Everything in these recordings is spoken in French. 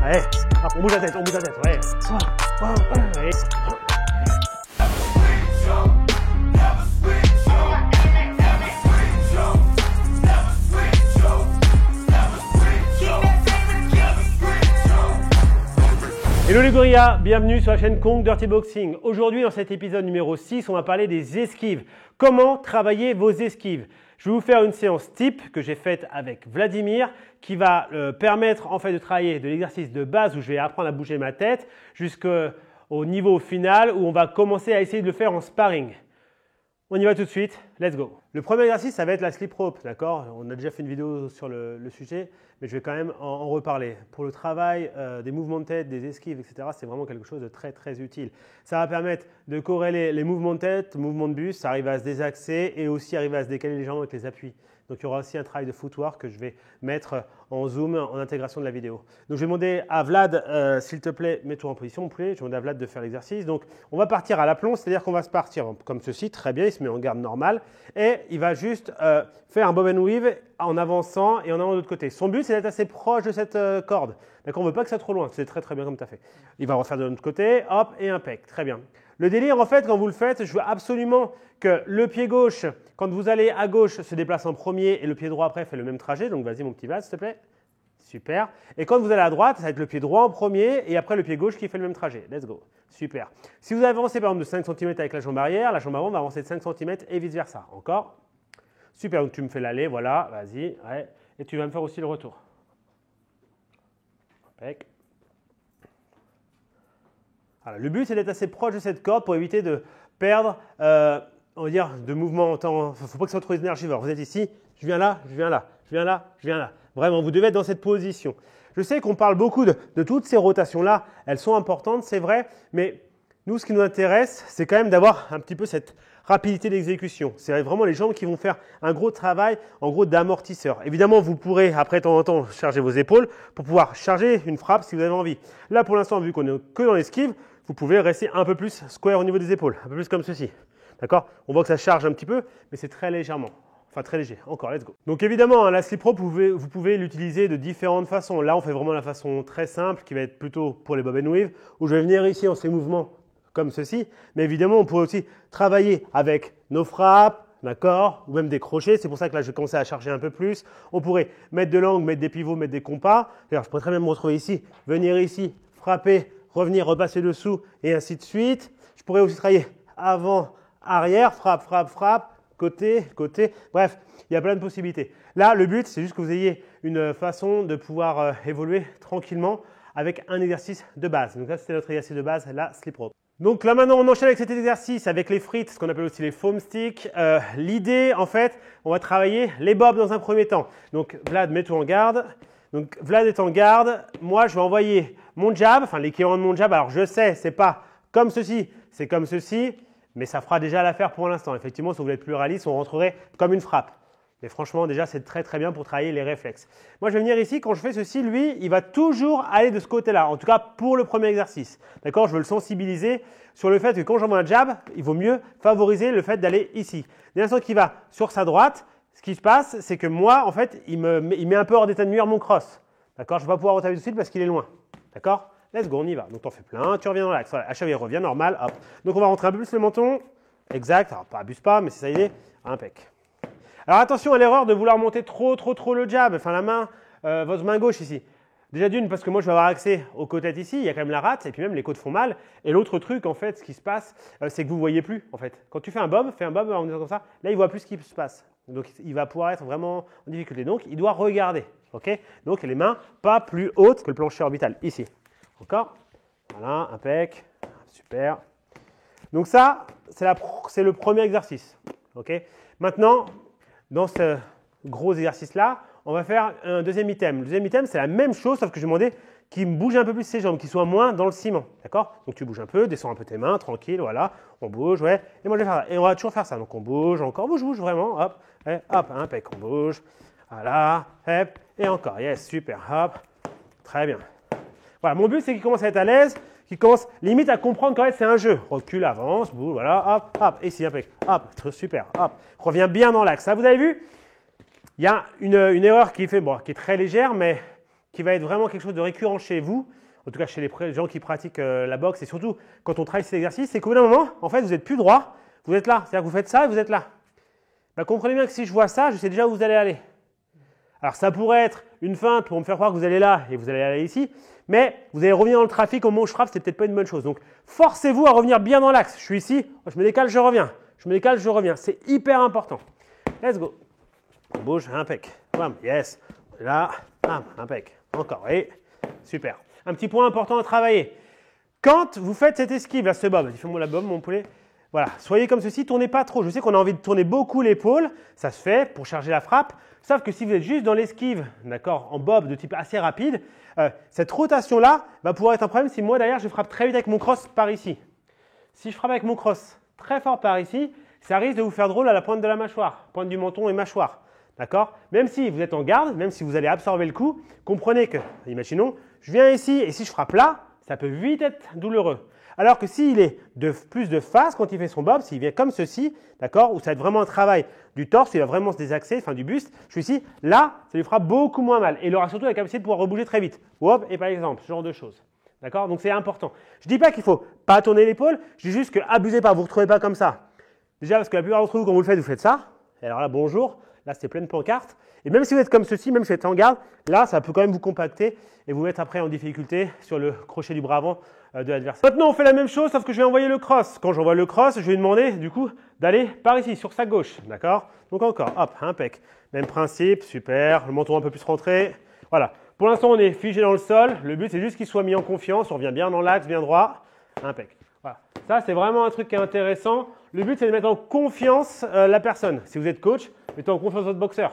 Allez, hop, on bouge la tête, ouais. Allez. Hello les gorillas, bienvenue sur la chaîne Kong Dirty Boxing. Aujourd'hui, dans cet épisode numéro 6, on va parler des esquives. Comment travailler vos esquives? Je vais vous faire une séance type que j'ai faite avec Vladimir qui va permettre en fait de travailler de l'exercice de base où je vais apprendre à bouger ma tête jusqu'au niveau final où on va commencer à essayer de le faire en sparring. On y va tout de suite, let's go. Le premier exercice, ça va être la slip rope, d'accord? On a déjà fait une vidéo sur le sujet, mais je vais quand même en reparler. Pour le travail des mouvements de tête, des esquives, etc., c'est vraiment quelque chose de très très utile. Ça va permettre de corréler les mouvements de tête, mouvements de buste, ça arrive à se désaxer et aussi arriver à se décaler légèrement avec les appuis. Donc il y aura aussi un travail de footwork que je vais mettre en zoom, en intégration de la vidéo. Donc je vais demander à Vlad, s'il te plaît, mets-toi en position, mon poulet. Je vais demander à Vlad de faire l'exercice. Donc on va partir à l'aplomb, c'est-à-dire qu'on va se partir comme ceci, très bien, il se met en garde normale et il va juste faire un bob and weave en avançant et en allant de l'autre côté. Son but, c'est d'être assez proche de cette corde. D'accord, on ne veut pas que ça soit trop loin, c'est très très bien comme tu as fait. Il va refaire de l'autre côté, hop, et un pec, très bien. Le délire, en fait, quand vous le faites, je veux absolument que le pied gauche, quand vous allez à gauche, se déplace en premier et le pied droit après fait le même trajet. Donc vas-y mon petit Vlad, s'il te plaît. Super. Et quand vous allez à droite, ça va être le pied droit en premier et après le pied gauche qui fait le même trajet. Let's go. Super. Si vous avez avancé par exemple de 5 cm avec la jambe arrière, la jambe avant va avancer de 5 cm et vice versa. Encore. Super. Donc tu me fais l'aller, voilà, vas-y. Ouais. Et tu vas me faire aussi le retour. Impec. Voilà. Le but, c'est d'être assez proche de cette corde pour éviter de perdre, on va dire, de mouvement en temps. Il ne faut pas que ce soit trop énergivore. Vous êtes ici, je viens là, je viens là, je viens là, je viens là. Vraiment, vous devez être dans cette position. Je sais qu'on parle beaucoup de toutes ces rotations-là. Elles sont importantes, c'est vrai. Mais nous, ce qui nous intéresse, c'est quand même d'avoir un petit peu cette rapidité d'exécution. C'est vraiment les jambes qui vont faire un gros travail, en gros, d'amortisseur. Évidemment, vous pourrez, après de temps en temps, charger vos épaules pour pouvoir charger une frappe si vous avez envie. Là, pour l'instant, vu qu'on est que dans l'esquive, vous pouvez rester un peu plus square au niveau des épaules, un peu plus comme ceci. D'accord? On voit que ça charge un petit peu, mais c'est très légèrement. Enfin, très léger. Encore, let's go. Donc évidemment, la slip rope, vous pouvez l'utiliser de différentes façons. Là, on fait vraiment la façon très simple, qui va être plutôt pour les bob and weave, où je vais venir ici en ces mouvements comme ceci. Mais évidemment, on pourrait aussi travailler avec nos frappes, d'accord? Ou même des crochets. C'est pour ça que là, je vais commencer à charger un peu plus. On pourrait mettre de l'angle, mettre des pivots, mettre des compas. D'ailleurs, je pourrais très bien me retrouver ici, venir ici, frapper, revenir, repasser dessous et ainsi de suite. Je pourrais aussi travailler avant, arrière, frappe, frappe, frappe, côté, côté. Bref, il y a plein de possibilités. Là, le but, c'est juste que vous ayez une façon de pouvoir évoluer tranquillement avec un exercice de base. Donc là, c'était notre exercice de base, la slip rope. Donc là, maintenant, on enchaîne avec cet exercice avec les frites, ce qu'on appelle aussi les foam sticks. L'idée, en fait, on va travailler les bobs dans un premier temps. Donc, Vlad, mets-toi en garde. Donc, Vlad est en garde. Moi, je vais envoyer mon jab, enfin l'équivalent de mon jab. Alors, je sais, c'est pas comme ceci, c'est comme ceci. Mais ça fera déjà l'affaire pour l'instant. Effectivement, si vous voulez être plus réaliste, on rentrerait comme une frappe. Mais franchement, déjà, c'est très très bien pour travailler les réflexes. Moi, je vais venir ici, quand je fais ceci, lui, il va toujours aller de ce côté-là. En tout cas, pour le premier exercice. D'accord? Je veux le sensibiliser sur le fait que quand j'envoie un jab, il vaut mieux favoriser le fait d'aller ici. Dès l'instant qu'il va sur sa droite, ce qui se passe, c'est que moi, en fait, il met un peu hors d'état de nuire mon cross. D'accord? Je ne vais pas pouvoir retaper tout de suite parce qu'il est loin. D'accord? Let's go, on y va. Donc, tu en fais plein, tu reviens dans l'axe. Voilà, HAV revient normal. Hop. Donc, on va rentrer un peu plus le menton. Exact. Alors, abuse pas, mais c'est ça l'idée. Impec. Alors, attention à l'erreur de vouloir monter trop le jab. Enfin, la main, votre main gauche ici. Déjà d'une, parce que moi, je vais avoir accès aux côtes ici. Il y a quand même la rate et puis même les côtes font mal. Et l'autre truc, en fait, ce qui se passe, c'est que vous ne voyez plus, en fait. Quand tu fais un bob en disant comme ça, là, il ne voit plus ce qui se passe. Donc, il va pouvoir être vraiment en difficulté. Donc, il doit regarder. OK? Donc, les mains pas plus hautes que le plancher orbital, ici. Encore. Voilà, impec. Super. Donc ça, c'est le premier exercice. Okay. Maintenant, dans ce gros exercice-là, on va faire un deuxième item. Le deuxième item, c'est la même chose, sauf que je vais demander qu'il bouge un peu plus ses jambes, qu'il soit moins dans le ciment. D'accord? Donc tu bouges un peu, descends un peu tes mains, tranquille, voilà. On bouge, ouais. Et moi, je vais faire ça. Et on va toujours faire ça. Donc on bouge, encore, bouge vraiment. Hop, et hop, impec, on bouge. Voilà, hop, et encore. Yes, super, hop. Très bien. Voilà, mon but, c'est qu'il commence à être à l'aise, qu'il commence limite à comprendre qu'en fait, c'est un jeu. Recule, avance, bouge, voilà, hop, hop, et ici, impec, hop, super, hop. Reviens bien dans l'axe. Ça, vous avez vu? Il y a une erreur qui est très légère, mais qui va être vraiment quelque chose de récurrent chez vous, en tout cas chez les gens qui pratiquent la boxe et surtout quand on travaille cet exercice, c'est qu'au bout d'un moment, en fait, vous n'êtes plus droit, vous êtes là. C'est-à-dire que vous faites ça et vous êtes là. Ben, comprenez bien que si je vois ça, je sais déjà où vous allez aller. Alors ça pourrait être une feinte pour me faire croire que vous allez là et vous allez aller ici, mais vous allez revenir dans le trafic au moment où je frappe, c'est peut-être pas une bonne chose. Donc forcez-vous à revenir bien dans l'axe. Je suis ici, je me décale, je reviens. Je me décale, je reviens. C'est hyper important. Let's go. On bouge, impec. Bam, yes. Là, bam, impec. Encore, et super. Un petit point important à travailler. Quand vous faites cette esquive, là, ce bob, fais-moi la bob, mon poulet. Voilà, soyez comme ceci, tournez pas trop. Je sais qu'on a envie de tourner beaucoup l'épaule, ça se fait pour charger la frappe. Sauf que si vous êtes juste dans l'esquive, d'accord, en bob de type assez rapide, cette rotation-là va pouvoir être un problème si moi, derrière, je frappe très vite avec mon cross par ici. Si je frappe avec mon cross très fort par ici, ça risque de vous faire drôle à la pointe de la mâchoire, pointe du menton et mâchoire. D'accord? Même si vous êtes en garde, même si vous allez absorber le coup, comprenez que, imaginons, je viens ici et si je frappe là, ça peut vite être douloureux. Alors que s'il est plus de face quand il fait son bob, s'il vient comme ceci, d'accord, où ça va être vraiment un travail du torse, il va vraiment se désaxer, enfin du buste, je suis ici, là, ça lui fera beaucoup moins mal. Et il aura surtout la capacité de pouvoir rebouger très vite. Hop, et par exemple, ce genre de choses. D'accord? Donc c'est important. Je ne dis pas qu'il ne faut pas tourner l'épaule, je dis juste que abusez pas, vous ne vous retrouvez pas comme ça. Déjà parce que la plupart d'entre vous, quand vous le faites ça. Et alors là, bonjour, là c'est pleine pancarte. Et même si vous êtes comme ceci, même si vous êtes en garde, là ça peut quand même vous compacter et vous mettre après en difficulté sur le crochet du bras avant de l'adversaire. Maintenant on fait la même chose sauf que je vais envoyer le cross. Quand j'envoie le cross, je vais lui demander du coup d'aller par ici, sur sa gauche. D'accord? Donc encore, hop, impec. Même principe, super, le menton un peu plus rentré. Voilà. Pour l'instant on est figé dans le sol. Le but c'est juste qu'il soit mis en confiance. On revient bien dans l'axe, bien droit. Impec. Voilà. Ça c'est vraiment un truc qui est intéressant. Le but c'est de mettre en confiance la personne. Si vous êtes coach, mettez en confiance votre boxeur.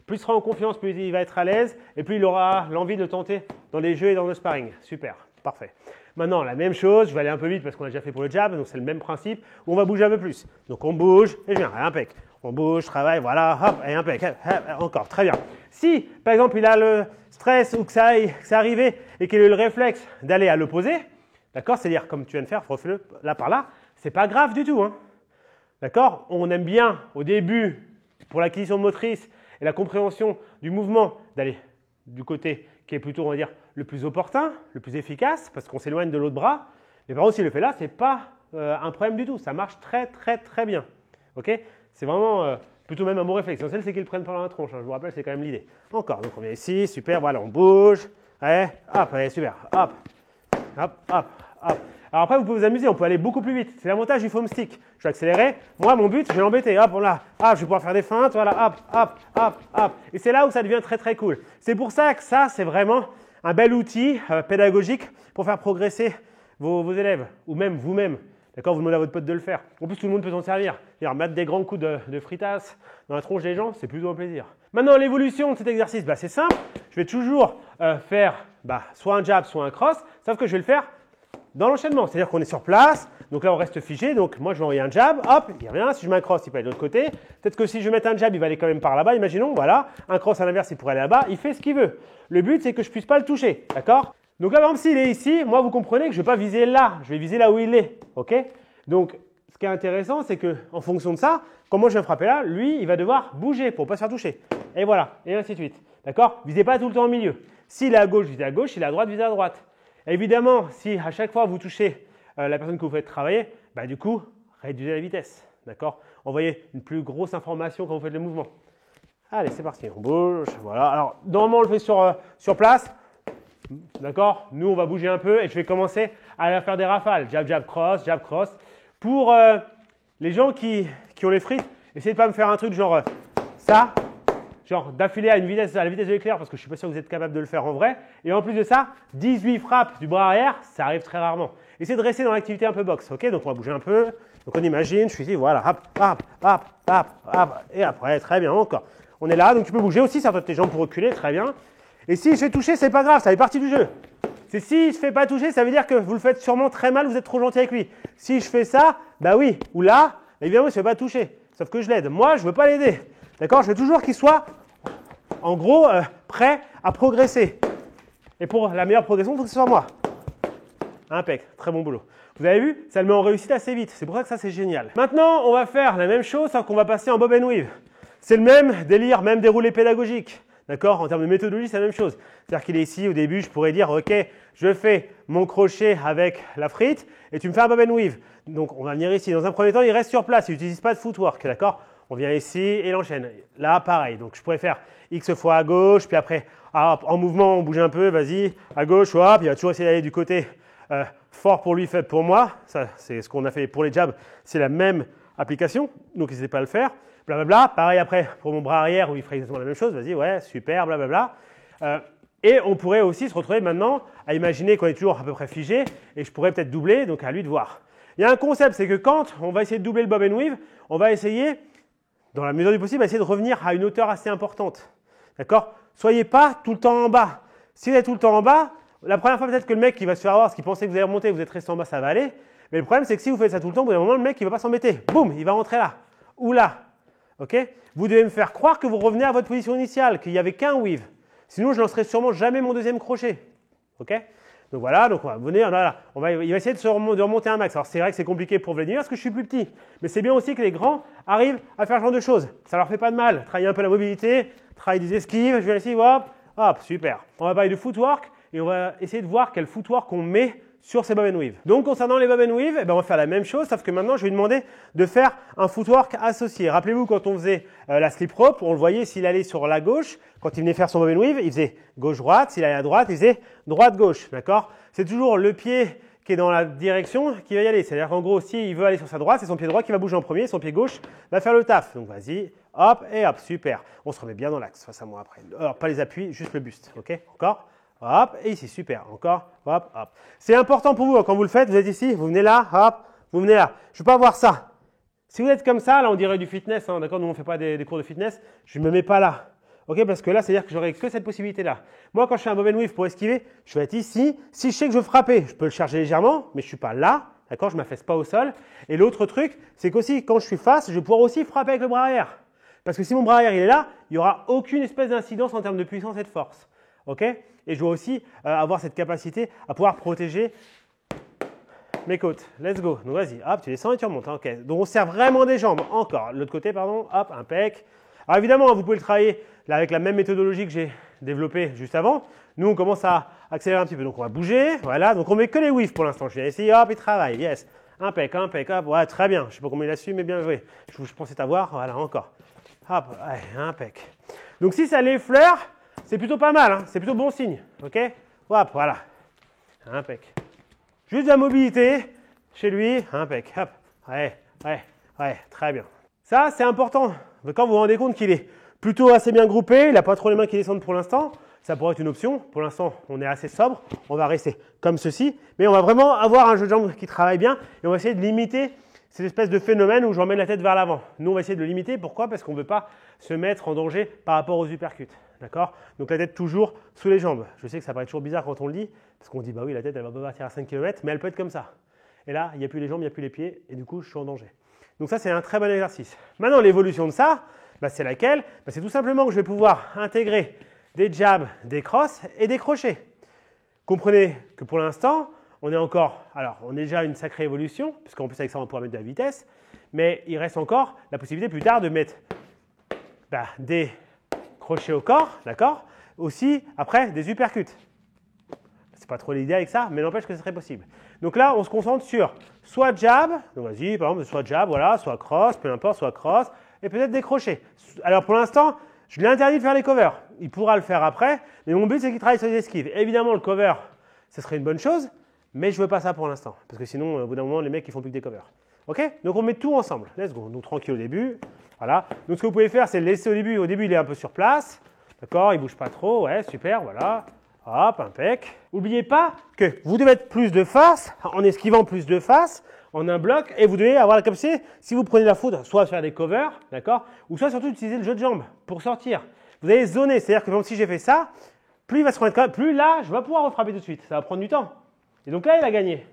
Plus il sera en confiance, plus il va être à l'aise et plus il aura l'envie de le tenter dans les jeux et dans le sparring. Super, parfait. Maintenant, la même chose, je vais aller un peu vite parce qu'on a déjà fait pour le jab, donc c'est le même principe, où on va bouger un peu plus. Donc on bouge et je viens, impec. On bouge, travaille, voilà, hop, et impec, encore, très bien. Si, par exemple, il a le stress ou que ça est arrivé et qu'il a eu le réflexe d'aller à l'opposé, d'accord, c'est-à-dire comme tu viens de faire, refais-le là par là, c'est pas grave du tout, hein. D'accord? On aime bien au début, pour l'acquisition motrice et la compréhension du mouvement, d'aller du côté qui est plutôt, on va dire, le plus opportun, le plus efficace, parce qu'on s'éloigne de l'autre bras. Mais par contre, s'il le fait là, ce n'est pas un problème du tout. Ça marche très, très, très bien. Okay, c'est vraiment plutôt même un bon réflexe. L'essentiel, c'est qu'ils le prennent par la tronche. Hein. Je vous rappelle, c'est quand même l'idée. Encore. Donc, on vient ici. Super. Voilà, on bouge. Allez, hop, allez, super. Hop, hop, hop, hop. Alors après, vous pouvez vous amuser, on peut aller beaucoup plus vite. C'est l'avantage du foam stick. Je vais accélérer. Moi, mon but, je vais l'embêter. Hop, là. Hop, je vais pouvoir faire des feintes. Voilà, hop, hop, hop, hop. Et c'est là où ça devient très, très cool. C'est pour ça que ça, c'est vraiment un bel outil pédagogique pour faire progresser vos élèves ou même vous-même. D'accord, vous demandez à votre pote de le faire. En plus, tout le monde peut s'en servir. C'est-à-dire mettre des grands coups de fritas dans la tronche des gens, c'est plutôt un plaisir. Maintenant, l'évolution de cet exercice, c'est simple. Je vais toujours faire soit un jab, soit un cross, sauf que je vais le faire dans l'enchaînement. C'est-à-dire qu'on est sur place, donc là, on reste figé. Donc, moi, je vais envoyer un jab, hop, il revient. Si je mets un cross, il peut aller de l'autre côté. Peut-être que si je mets un jab, il va aller quand même par là-bas, imaginons. Voilà, un cross à l'inverse, il pourrait aller là-bas. Il fait ce qu'il veut. Le but, c'est que je ne puisse pas le toucher. D'accord? Donc là, par exemple, s'il est ici, moi, vous comprenez que je ne vais pas viser là. Je vais viser là où il est. OK? Donc, ce qui est intéressant, c'est qu'en fonction de ça, quand moi je vais frapper là, lui, il va devoir bouger pour ne pas se faire toucher. Et voilà, et ainsi de suite. D'accord? Visez pas tout le temps au milieu. S'il est à gauche, visez à gauche. S'il est à droite, visez à droite. Et évidemment, si à chaque fois vous touchez la personne que vous faites travailler, du coup, réduisez la vitesse. D'accord? Envoyez une plus grosse information quand vous faites le mouvement. Allez, c'est parti. On bouge. Voilà. Alors, normalement, on le fait sur place. D'accord? Nous, on va bouger un peu et je vais commencer à faire des rafales. Jab, jab, cross, jab, cross. Pour les gens qui ont les frites, essayez de ne pas me faire un truc genre ça, genre d'affilée à la vitesse de l'éclair parce que je ne suis pas sûr que vous êtes capable de le faire en vrai. Et en plus de ça, 18 frappes du bras arrière, ça arrive très rarement. Essayez de rester dans l'activité un peu boxe. Ok? Donc, on va bouger un peu. Donc, on imagine, je suis ici, voilà, hop, hop, hop, hop, hop. Et après, très bien, encore. On est là, donc tu peux bouger aussi, ça peut être tes jambes pour reculer, très bien. Et si je fais toucher, c'est pas grave, ça fait partie du jeu. C'est si je ne fais pas toucher, ça veut dire que vous le faites sûrement très mal, vous êtes trop gentil avec lui. Si je fais ça, oui, ou là, évidemment, il ne se fait pas toucher. Sauf que je l'aide. Moi, je ne veux pas l'aider. D'accord? Je veux toujours qu'il soit, en gros, prêt à progresser. Et pour la meilleure progression, il faut que ce soit moi. Impec, très bon boulot. Vous avez vu? Ça le met en réussite assez vite. C'est pour ça que ça, c'est génial. Maintenant, on va faire la même chose, sauf qu'on va passer en bob and weave. C'est le même délire, même déroulé pédagogique. D'accord? En termes de méthodologie, c'est la même chose. C'est-à-dire qu'il est ici, au début, je pourrais dire, OK, je fais mon crochet avec la frite et tu me fais un bob and weave. Donc, on va venir ici. Dans un premier temps, il reste sur place, il n'utilise pas de footwork, d'accord? On vient ici et il enchaîne. Là, pareil. Donc, je pourrais faire X fois à gauche, puis après, hop, en mouvement, on bouge un peu, vas-y, à gauche, hop, il va toujours essayer d'aller du côté fort pour lui, faible pour moi. Ça, c'est ce qu'on a fait pour les jabs. C'est la même application, donc n'hésitez pas à le faire. Blablabla. Pareil après pour mon bras arrière où il ferait exactement la même chose. Vas-y, ouais, super, blablabla. Et on pourrait aussi se retrouver maintenant à imaginer qu'on est toujours à peu près figé et je pourrais peut-être doubler, donc à lui de voir. Il y a un concept, c'est que quand on va essayer de doubler le bob and weave, on va essayer, dans la mesure du possible, essayer de revenir à une hauteur assez importante. D'accord? Soyez pas tout le temps en bas. Si vous êtes tout le temps en bas, la première fois peut-être que le mec qui va se faire avoir, parce qu'il pensait que vous allez remonter, vous êtes resté en bas, ça va aller. Mais le problème, c'est que si vous faites ça tout le temps, au bout d'un moment, le mec, il ne va pas s'embêter. Boum, il va rentrer là ou là. Okay? Vous devez me faire croire que vous revenez à votre position initiale, qu'il n'y avait qu'un weave. Sinon, je ne lancerai sûrement jamais mon deuxième crochet. Okay? Donc voilà, donc on va venir, voilà, il va essayer de remonter un max. Alors c'est vrai que c'est compliqué pour Vladimir parce que je suis plus petit. Mais c'est bien aussi que les grands arrivent à faire ce genre de choses. Ça ne leur fait pas de mal. Travailler un peu la mobilité, travailler des esquives, je vais ici, hop, hop, super. On va parler de footwork et on va essayer de voir quel footwork on met sur ces bob and weave. Donc concernant les bob and weave, eh ben, on va faire la même chose, sauf que maintenant je vais lui demander de faire un footwork associé. Rappelez-vous quand on faisait la slip rope, on le voyait s'il allait sur la gauche, quand il venait faire son bob and weave, il faisait gauche-droite, s'il allait à droite, il faisait droite-gauche, d'accord? C'est toujours le pied qui est dans la direction qui va y aller. C'est-à-dire qu'en gros, s'il veut aller sur sa droite, c'est son pied droit qui va bouger en premier, son pied gauche va faire le taf. Donc vas-y, hop et hop, super. On se remet bien dans l'axe face à moi après. Alors pas les appuis, juste le buste, ok? Encore? Hop, et ici, super. Encore, hop, hop. C'est important pour vous, hein, quand vous le faites, vous êtes ici, vous venez là, hop, vous venez là. Je ne veux pas voir ça. Si vous êtes comme ça, là, on dirait du fitness, hein, d'accord? Nous, on ne fait pas des cours de fitness. Je ne me mets pas là. Ok? Parce que là, c'est-à-dire que j'aurai que cette possibilité-là. Moi, quand je fais un bob and weave pour esquiver, je vais être ici. Si je sais que je veux frapper, je peux le charger légèrement, mais je ne suis pas là. D'accord? Je ne m'affaisse pas au sol. Et l'autre truc, c'est qu'aussi, quand je suis face, je vais pouvoir aussi frapper avec le bras arrière. Parce que si mon bras arrière il est là, il n'y aura aucune espèce d'incidence en termes de puissance et de force. Ok? Et je dois aussi avoir cette capacité à pouvoir protéger mes côtes. Let's go. Donc vas-y, hop, tu descends et tu remontes. Ok. Donc on sert vraiment des jambes. Encore. L'autre côté, pardon. Hop, impec. Alors évidemment, vous pouvez le travailler là, avec la même méthodologie que j'ai développée juste avant. Nous, on commence à accélérer un petit peu. Donc on va bouger. Voilà. Donc on met que les weaves pour l'instant. Je vais essayer. Hop, il travaille. Yes. Impec, impec, hop. Ouais, très bien. Je ne sais pas comment il a su, mais bien joué. Je pensais t'avoir. Voilà, encore. Hop, ouais, impec. Donc si ça l'effleure, c'est plutôt pas mal, hein, c'est plutôt bon signe, ok? Hop, voilà, impec. Juste de la mobilité chez lui, impec, hop, ouais, très bien. Ça, c'est important. Quand vous vous rendez compte qu'il est plutôt assez bien groupé, il n'a pas trop les mains qui descendent pour l'instant, ça pourrait être une option. Pour l'instant, on est assez sobre, on va rester comme ceci, mais on va vraiment avoir un jeu de jambes qui travaille bien et on va essayer de limiter cette espèce de phénomène où je remets la tête vers l'avant. Nous, on va essayer de le limiter. Pourquoi? Parce qu'on ne veut pas se mettre en danger par rapport aux uppercuts. D'accord? Donc la tête toujours sous les jambes. Je sais que ça paraît toujours bizarre quand on le dit, parce qu'on dit, bah oui, la tête, elle va pas partir à 5 km, mais elle peut être comme ça. Et là, il n'y a plus les jambes, il n'y a plus les pieds, et du coup, je suis en danger. Donc ça, c'est un très bon exercice. Maintenant, l'évolution de ça, bah, c'est laquelle? Bah, c'est tout simplement que je vais pouvoir intégrer des jabs, des crosses et des crochets. Comprenez que pour l'instant, on est encore, alors on est déjà à une sacrée évolution, puisqu'en plus avec ça on va pouvoir mettre de la vitesse, mais il reste encore la possibilité plus tard de mettre des crochets au corps, d'accord? Aussi après des uppercuts. C'est pas trop l'idée avec ça, mais n'empêche que ce serait possible. Donc là on se concentre sur soit jab, donc vas-y par exemple soit jab, voilà, soit cross, peu importe, soit cross, et peut-être des crochets. Alors pour l'instant, je lui ai interdit de faire les covers. Il pourra le faire après, mais mon but c'est qu'il travaille sur les esquives. Évidemment le cover, ce serait une bonne chose, mais je ne veux pas ça pour l'instant, parce que sinon, au bout d'un moment, les mecs, ils font plus que des covers. Ok? Donc, on met tout ensemble. Let's go. Donc, tranquille au début. Voilà. Donc, ce que vous pouvez faire, c'est le laisser au début. Au début, il est un peu sur place. D'accord? Il ne bouge pas trop. Ouais, super. Voilà. Hop, impec. N'oubliez pas que vous devez être plus de face, en esquivant plus de face, en un bloc, et vous devez avoir la capacité, si vous prenez la foudre, soit faire des covers, d'accord? Ou soit surtout utiliser le jeu de jambes pour sortir. Vous allez zoner. C'est-à-dire que même si j'ai fait ça, plus il va se remettre, plus là, je vais pouvoir refrapper tout de suite. Ça va prendre du temps. Et donc là, il va gagner.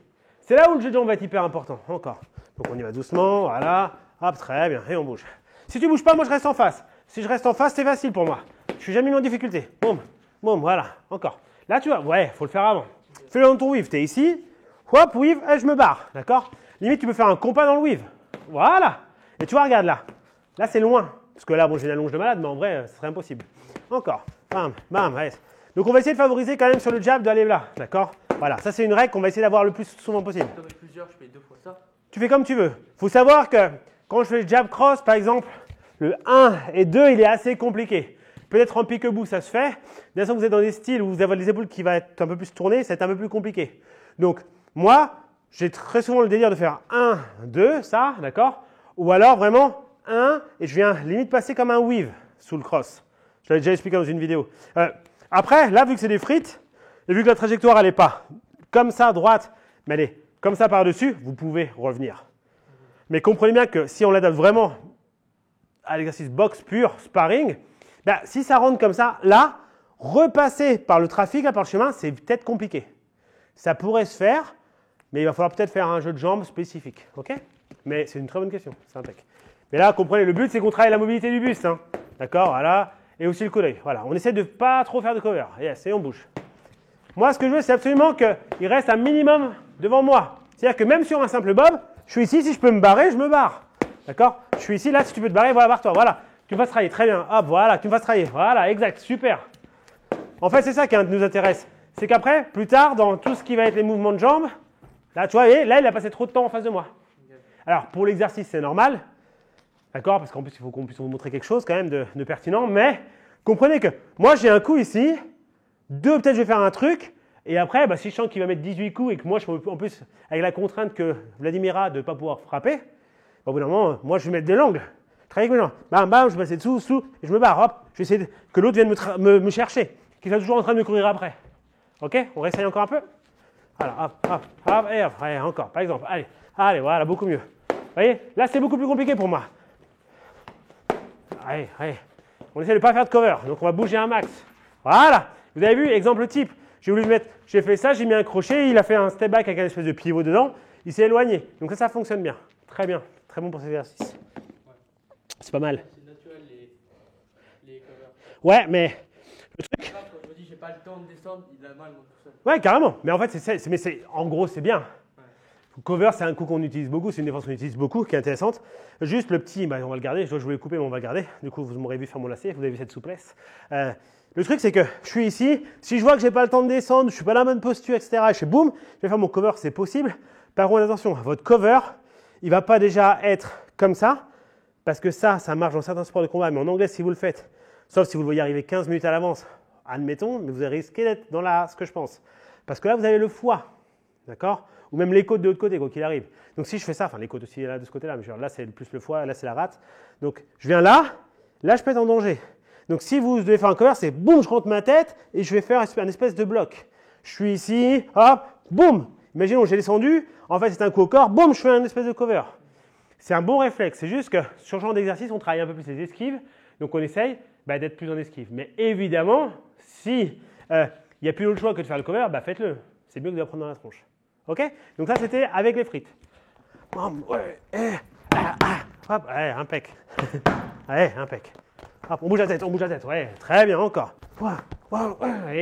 C'est là où le jeu de jambes va être hyper important. Encore. Donc on y va doucement, voilà. Hop, très bien. Et on bouge. Si tu ne bouges pas, moi je reste en face. Si je reste en face, c'est facile pour moi. Je ne suis jamais mis en difficulté. Boum, boum, voilà. Encore. Là, tu vois, ouais, il faut le faire avant. Fais-le dans ton weave. Tu es ici. Hop, weave, et je me barre. D'accord? Limite, tu peux faire un compas dans le weave. Voilà. Et tu vois, regarde là. Là, c'est loin. Parce que là, bon, j'ai une allonge de malade, mais en vrai, ce serait impossible. Encore. bam, bam. Allez. Donc on va essayer de favoriser quand même sur le jab d'aller là, d'accord? Voilà, ça c'est une règle qu'on va essayer d'avoir le plus souvent possible. Si tu en mets plusieurs, je fais 2 fois ça. Tu fais comme tu veux. Il faut savoir que quand je fais le jab cross, par exemple, le 1 et 2, il est assez compliqué. Peut-être en pique-bout, ça se fait. Bien sûr, vous êtes dans des styles où vous avez les épaules qui vont être un peu plus tournées, c'est un peu plus compliqué. Donc, moi, j'ai très souvent le délire de faire 1, 2, ça, d'accord? Ou alors vraiment 1, et je viens limite passer comme un weave sous le cross. Je l'avais déjà expliqué dans une vidéo. Après, là, vu que c'est des frites, et vu que la trajectoire, elle n'est pas comme ça, droite, mais elle est comme ça par-dessus, vous pouvez revenir. Mais comprenez bien que si on l'adapte vraiment à l'exercice boxe pur, sparring, ben, si ça rentre comme ça, là, repasser par le trafic, là, par le chemin, c'est peut-être compliqué. Ça pourrait se faire, mais il va falloir peut-être faire un jeu de jambes spécifique. Ok? Mais c'est une très bonne question, c'est impec. Mais là, comprenez, le but, c'est qu'on travaille la mobilité du buste. Hein. D'accord? Voilà. Et aussi le coup d'œil. Voilà. On essaie de ne pas trop faire de cover. Yes, et on bouge. Moi, ce que je veux, c'est absolument qu'il reste un minimum devant moi. C'est-à-dire que même sur un simple bob, je suis ici, si je peux me barrer, je me barre. D'accord? Je suis ici, là, si tu peux te barrer, voilà, barre-toi. Voilà. Tu me fasses travailler. Très bien. Hop, voilà, tu me fasses travailler. Voilà, exact. Super. En fait, c'est ça qui nous intéresse. C'est qu'après, plus tard, dans tout ce qui va être les mouvements de jambes, là, tu vois, là, il a passé trop de temps en face de moi. Alors, pour l'exercice, c'est normal. D'accord? Parce qu'en plus, il faut qu'on puisse vous montrer quelque chose quand même de pertinent. Mais comprenez que moi, j'ai un coup ici. 2, peut-être je vais faire un truc. Et après, bah, si je sens qu'il va mettre 18 coups et que moi, en plus, avec la contrainte que Vladimir a de ne pas pouvoir frapper, bah, au bout d'un moment, moi, je vais mettre de l'angle. Je travaille avec mes jambes. Bam, bam, je vais passer dessous, et je me barre. Hop, je vais essayer que l'autre vienne me chercher, qu'il soit toujours en train de me courir après. Ok? On réessaye encore un peu? Voilà, hop, hop, hop, et hop. Allez, encore, par exemple. Allez, allez, voilà, beaucoup mieux. Vous voyez? Là, c'est beaucoup plus compliqué pour moi. Allez, allez. On essaie de ne pas faire de cover, donc on va bouger un max. Voilà. Vous avez vu, exemple type. J'ai fait ça, j'ai mis un crochet, il a fait un step back avec un espèce de pivot dedans, il s'est éloigné. Donc ça fonctionne bien. Très bien, très bon pour cet exercice. Ouais. C'est pas mal. C'est naturel les covers. Ouais, mais le truc. Quand je me dis j'ai pas le temps de descendre, il a mal tout seul. Ouais, carrément. Mais en fait, en gros, c'est bien. Ouais. Cover, c'est un coup qu'on utilise beaucoup, c'est une défense qu'on utilise beaucoup, qui est intéressante. Juste le petit, bah, on va le garder. Je voulais le couper, mais on va le garder. Du coup, vous m'aurez vu faire mon lacet, vous avez vu cette souplesse. Le truc, c'est que je suis ici. Si je vois que je n'ai pas le temps de descendre, je ne suis pas dans la bonne posture, etc., je fais boum, je vais faire mon cover, c'est possible. Par contre, attention, votre cover, il ne va pas déjà être comme ça, parce que ça marche dans certains sports de combat. Mais en anglais, si vous le faites, sauf si vous le voyez arriver 15 minutes à l'avance, admettons, mais vous risquez d'être dans ce que je pense. Parce que là, vous avez le foie, d'accord? Ou même les côtes de l'autre côté, quoi qu'il arrive. Donc si je fais ça, enfin les côtes aussi là, de ce côté-là, mais là, c'est plus le foie, là, c'est la rate. Donc je viens là je peux être en danger. Donc, si vous devez faire un cover, c'est boum, je rentre ma tête et je vais faire un espèce de bloc. Je suis ici, hop, boum. Imaginons, j'ai descendu, en fait, c'est un coup au corps, boum, je fais un espèce de cover. C'est un bon réflexe. C'est juste que sur ce genre d'exercice, on travaille un peu plus les esquives. Donc, on essaye d'être plus en esquive. Mais évidemment, si il n'y a plus d'autre choix que de faire le cover, faites-le. C'est mieux que de prendre dans la tronche. OK? Donc, ça, c'était avec les frites. Hop, allez, impec. Allez, impec. Hop, on bouge la tête, ouais, très bien, encore. Allez,